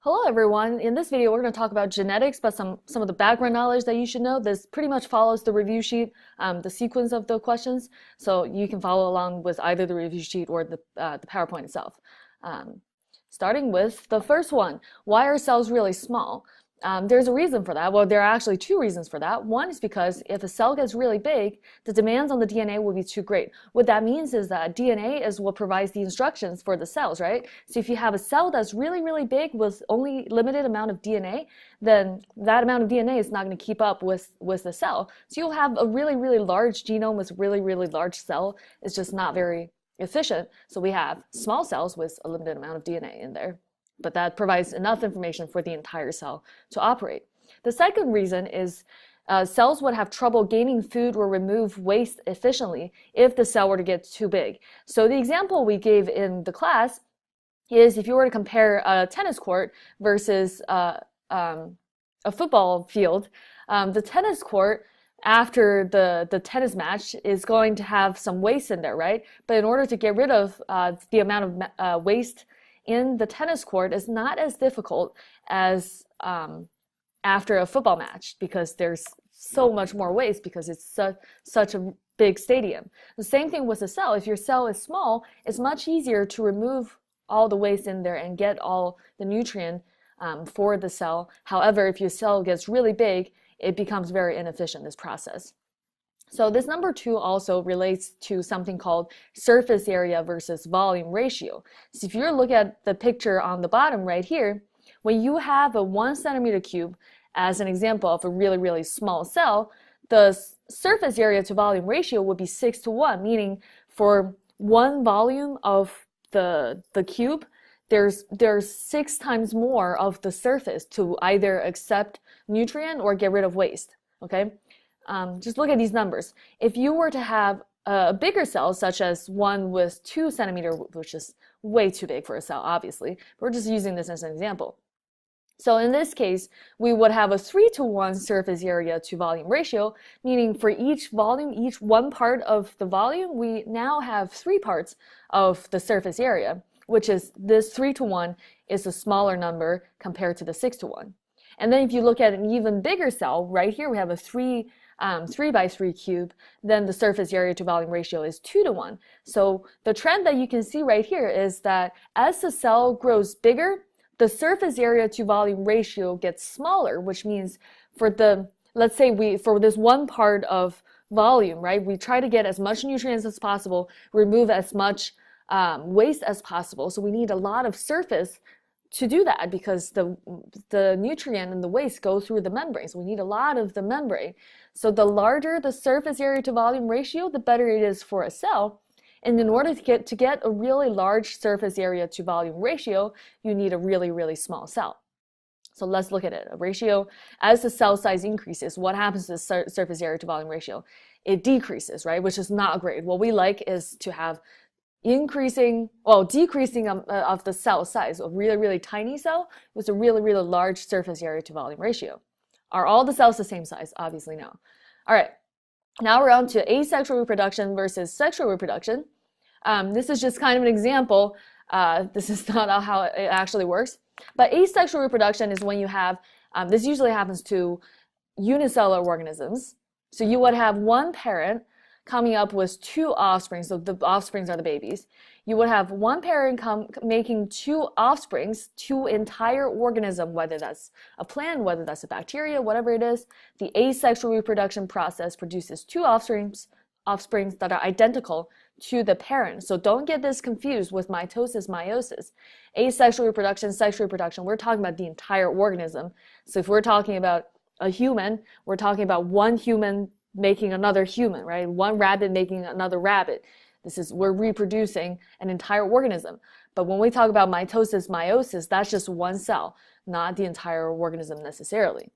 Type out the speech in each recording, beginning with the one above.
Hello everyone. In this video we're going to talk about genetics, but some of the background knowledge that you should know. This pretty much follows the review sheet, the sequence of the questions, so you can follow along with either the review sheet or the PowerPoint itself. Starting with the first one, why are cells really small? There's a reason for that. Well, there are actually two reasons for that. One is because if a cell gets really big, the demands on the DNA will be too great. What that means is that DNA is what provides the instructions for the cells, right? So if you have a cell that's really, really big with only limited amount of DNA, then that amount of DNA is not going to keep up with the cell. So you'll have a really, really large genome with really, really large cell. It's just not very efficient. So we have small cells with a limited amount of DNA in there, but that provides enough information for the entire cell to operate. The second reason is cells would have trouble gaining food or remove waste efficiently if the cell were to get too big. So the example we gave in the class is if you were to compare a tennis court versus a football field, the tennis court after the tennis match is going to have some waste in there, right? But in order to get rid of the amount of waste in the tennis court is not as difficult as after a football match, because there's so much more waste because it's such a big stadium. The same thing with a cell. If your cell is small, it's much easier to remove all the waste in there and get all the nutrient for the cell. However, if your cell gets really big, it becomes very inefficient, this process. So this number 2 also relates to something called surface area versus volume ratio. So if you look at the picture on the bottom right here, when you have a 1 centimeter cube as an example of a really, really small cell, the surface area to volume ratio would be 6:1, meaning for one volume of the cube, there's 6 times more of the surface to either accept nutrient or get rid of waste, okay? Just look at these numbers. If you were to have a bigger cell, such as one with 2 centimeters, which is way too big for a cell, obviously, but we're just using this as an example. So in this case, we would have a 3:1 surface area to volume ratio, meaning for each volume, each one part of the volume, we now have 3 parts of the surface area, which is this 3:1 is a smaller number compared to the 6:1. And then if you look at an even bigger cell, right here we have a 3 by 3 cube, then the surface area to volume ratio is 2:1. So the trend that you can see right here is that as the cell grows bigger, the surface area to volume ratio gets smaller, which means for let's say for this one part of volume, right, we try to get as much nutrients as possible, remove as much waste as possible. So we need a lot of surface to do that because the nutrient and the waste go through the membrane. So we need a lot of the membrane. So the larger the surface area to volume ratio, the better it is for a cell. And in order to get a really large surface area to volume ratio, you need a really, really small cell. So let's look at it. A ratio, as the cell size increases, what happens to the surface area to volume ratio? It decreases, right? Which is not great. What we like is to have decreasing of the cell size. A really, really tiny cell with a really, really large surface area to volume ratio. Are all the cells the same size? Obviously no. All right, now we're on to asexual reproduction versus sexual reproduction. This is just kind of an example. This is not how it actually works. But asexual reproduction is when you have, this usually happens to unicellular organisms. So you would have one parent coming up with 2 offspring, so the offsprings are the babies. You would have one parent making 2 offsprings, 2 entire organism, whether that's a plant, whether that's a bacteria, whatever it is. The asexual reproduction process produces 2 offsprings that are identical to the parent. So don't get this confused with mitosis, meiosis. Asexual reproduction, sexual reproduction, we're talking about the entire organism. So if we're talking about a human, we're talking about one human making another human, right? One rabbit making another rabbit. We're reproducing an entire organism. But when we talk about mitosis, meiosis, that's just one cell, not the entire organism necessarily.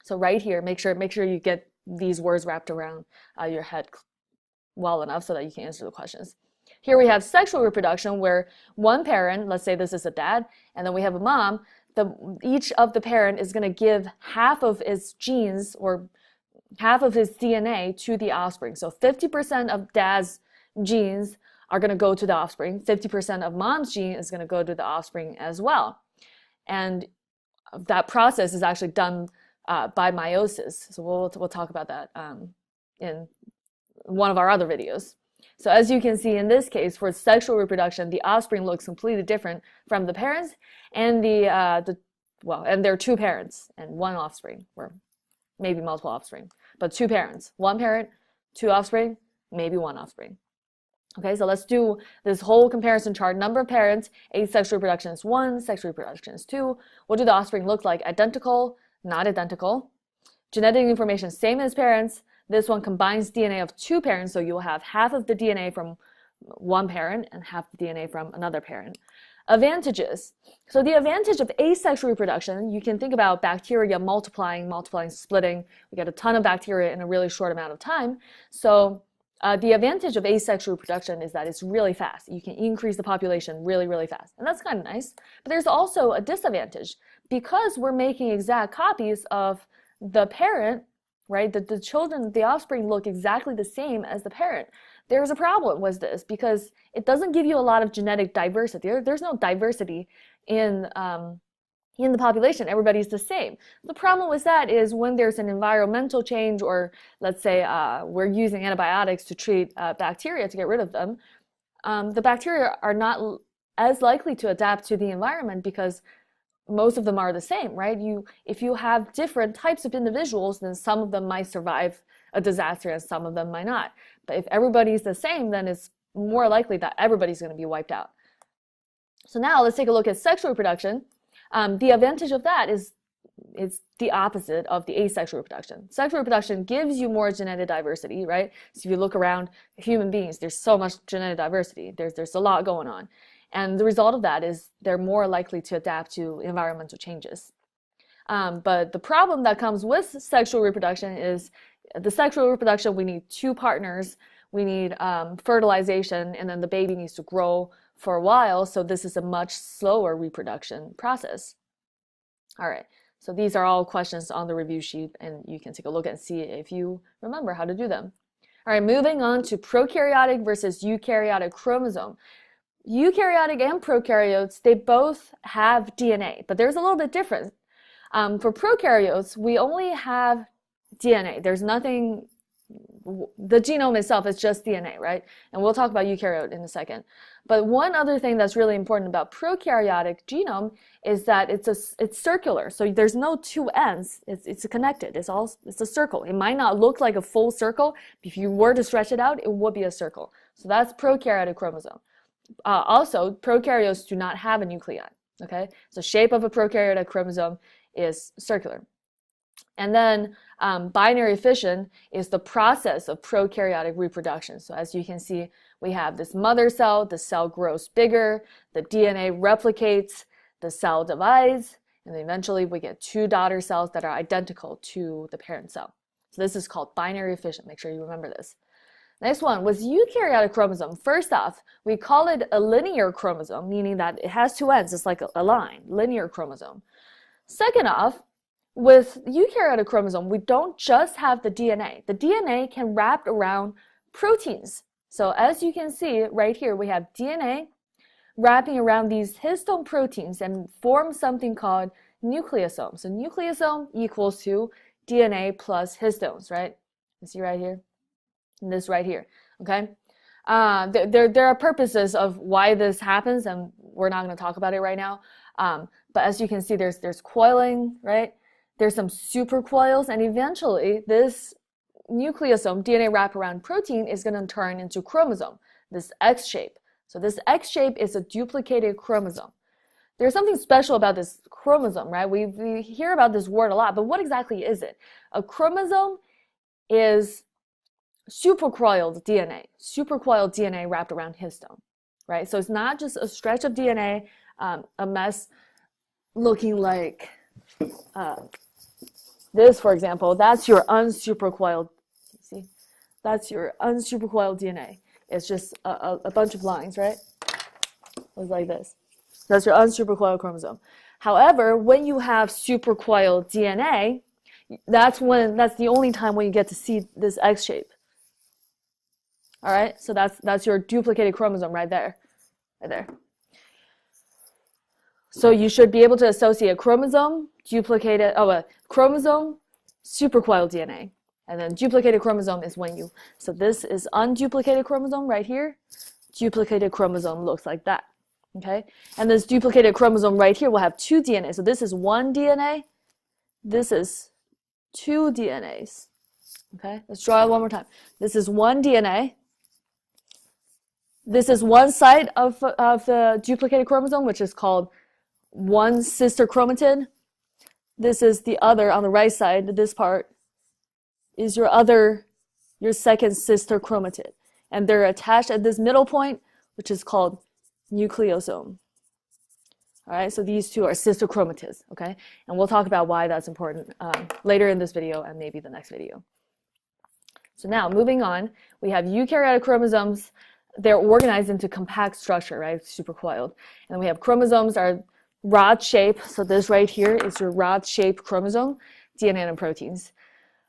So right here, make sure you get these words wrapped around your head well enough so that you can answer the questions. Here we have sexual reproduction, where one parent, let's say this is a dad, and then we have a mom. Each of the parent is going to give half of its genes or half of his DNA to the offspring. So 50% of dad's genes are going to go to the offspring. 50% of mom's gene is going to go to the offspring as well. And that process is actually done by meiosis. So we'll talk about that in one of our other videos. So as you can see in this case, for sexual reproduction, the offspring looks completely different from the parents, and and there are two parents and one offspring, or maybe multiple offspring, but two parents, one parent, two offspring, maybe one offspring. Okay, so let's do this whole comparison chart. Number of parents, asexual reproduction is 1, sexual reproduction is 2. What do the offspring look like? Identical, not identical. Genetic information, same as parents. This one combines DNA of two parents, so you'll have half of the DNA from one parent and half the DNA from another parent. Advantages. So the advantage of asexual reproduction, you can think about bacteria multiplying, splitting. We get a ton of bacteria in a really short amount of time. So the advantage of asexual reproduction is that it's really fast. You can increase the population really, really fast. And that's kind of nice. But there's also a disadvantage. Because we're making exact copies of the parent, right? The children, the offspring look exactly the same as the parent. There's a problem with this because it doesn't give you a lot of genetic diversity. There's no diversity in the population. Everybody's the same. The problem with that is when there's an environmental change, or let's say we're using antibiotics to treat bacteria to get rid of them, the bacteria are not as likely to adapt to the environment because most of them are the same, right? If you have different types of individuals, then some of them might survive a disaster and some of them might not. But if everybody's the same, then it's more likely that everybody's going to be wiped out. So now let's take a look at sexual reproduction. The advantage of that is the opposite of the asexual reproduction. Sexual reproduction gives you more genetic diversity, right? So if you look around human beings, there's so much genetic diversity. There's a lot going on. And the result of that is they're more likely to adapt to environmental changes. But the problem that comes with sexual reproduction is the sexual reproduction, we need two partners, we need fertilization, and then the baby needs to grow for a while. So this is a much slower reproduction process. All right, so these are all questions on the review sheet, and you can take a look and see if you remember how to do them. All right, moving on to prokaryotic versus eukaryotic chromosome. Eukaryotic and prokaryotes, they both have DNA, but there's a little bit different. For prokaryotes, we only have DNA. There's nothing, the genome itself is just DNA, right? And we'll talk about eukaryote in a second. But one other thing that's really important about prokaryotic genome is that it's circular. So there's no two ends. It's connected. It's a circle. It might not look like a full circle. If you were to stretch it out, it would be a circle. So that's prokaryotic chromosome. Also, prokaryotes do not have a nuclei. Okay, so shape of a prokaryotic chromosome is circular. And then binary fission is the process of prokaryotic reproduction. So as you can see, we have this mother cell, the cell grows bigger, the DNA replicates, the cell divides, and then eventually we get two daughter cells that are identical to the parent cell. So this is called binary fission. Make sure you remember this. Next one was eukaryotic chromosome. First off, we call it a linear chromosome, meaning that it has two ends. It's like a line, linear chromosome. Second off, with eukaryotic chromosome, we don't just have the DNA. The DNA can wrap around proteins. So as you can see right here, we have DNA wrapping around these histone proteins and form something called nucleosome. So nucleosome equals to DNA plus histones, right? You see right here? And this right here, okay? There are purposes of why this happens, and we're not going to talk about it right now. But as you can see, there's coiling, right? There's some supercoils, and eventually this nucleosome, DNA wraparound protein, is going to turn into chromosome, this X shape. So this X shape is a duplicated chromosome. There's something special about this chromosome, right? We hear about this word a lot, but what exactly is it? A chromosome is supercoiled DNA wrapped around histone, right? So it's not just a stretch of DNA, a mess looking like this, for example. That's your unsupercoiled, see? That's your unsupercoiled DNA. It's just a bunch of lines, right? It's like this. That's your unsupercoiled chromosome. However, when you have supercoiled DNA, that's the only time when you get to see this X shape. All right, so that's your duplicated chromosome right there, So you should be able to associate chromosome, duplicated, chromosome, supercoiled DNA. And then duplicated chromosome is when you, so this is unduplicated chromosome right here. Duplicated chromosome looks like that, okay? And this duplicated chromosome right here will have 2 DNA. So this is 1 DNA. This is 2 DNAs, okay? Let's draw it one more time. This is 1 DNA. This is one side of the duplicated chromosome, which is called one sister chromatid. This is the other on the right side. This part is your second sister chromatid. And they're attached at this middle point, which is called nucleosome. All right, so these two are sister chromatids, okay? And we'll talk about why that's important later in this video and maybe the next video. So now, moving on, we have eukaryotic chromosomes. They're organized into compact structure, right? Supercoiled. And then we have chromosomes are rod shape. So this right here is your rod-shaped chromosome, DNA and proteins.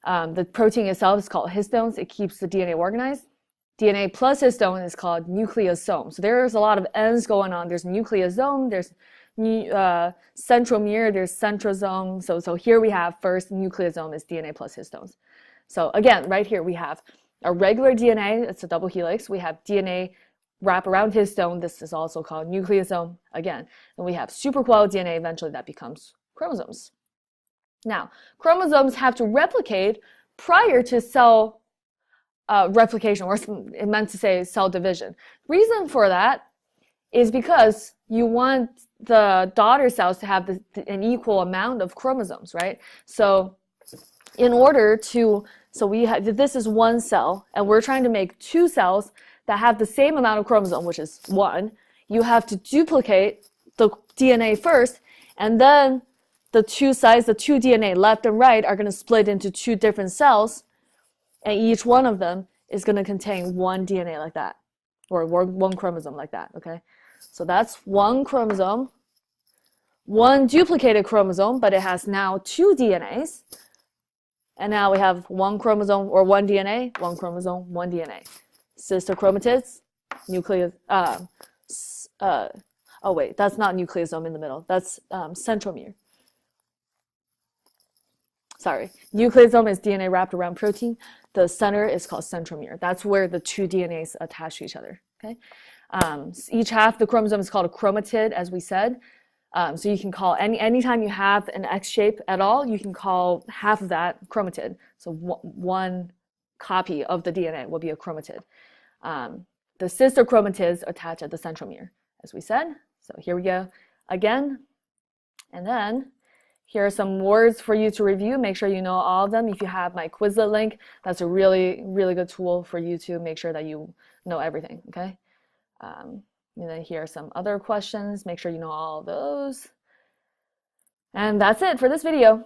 The protein itself is called histones. It keeps the DNA organized. DNA plus histone is called nucleosome. So there's a lot of N's going on. There's nucleosome, there's centromere, there's centrosome. So here we have first nucleosome is DNA plus histones. So again, right here we have a regular DNA, it's a double helix. We have DNA wrap around histone. This is also called nucleosome again. And we have supercoiled DNA, eventually that becomes chromosomes. Now, chromosomes have to replicate prior to cell replication, or it meant to say cell division. Reason for that is because you want the daughter cells to have an equal amount of chromosomes, right? So in order to, so we have, this is one cell, and we're trying to make 2 cells that have the same amount of chromosome, which is 1. You have to duplicate the DNA first, and then the 2 sides, the 2 DNA left and right, are going to split into 2 different cells, and each one of them is going to contain 1 DNA like that, or 1 chromosome like that, okay? So that's 1 chromosome, 1 duplicated chromosome, but it has now 2 DNAs. And now we have 1 chromosome, or 1 DNA, 1 chromosome, 1 DNA. Sister chromatids, nucleus, oh wait, that's not nucleosome in the middle. That's centromere. Sorry, nucleosome is DNA wrapped around protein. The center is called centromere. That's where the 2 DNAs attach to each other, okay? Each half of the chromosome is called a chromatid, as we said. So you can call, anytime you have an X shape at all, you can call half of that chromatid. So one copy of the DNA will be a chromatid. The sister chromatids attach at the centromere, as we said. So here we go again. And then here are some words for you to review. Make sure you know all of them. If you have my Quizlet link, that's a really, really good tool for you to make sure that you know everything, okay? And then here are some other questions. Make sure you know all of those. And that's it for this video.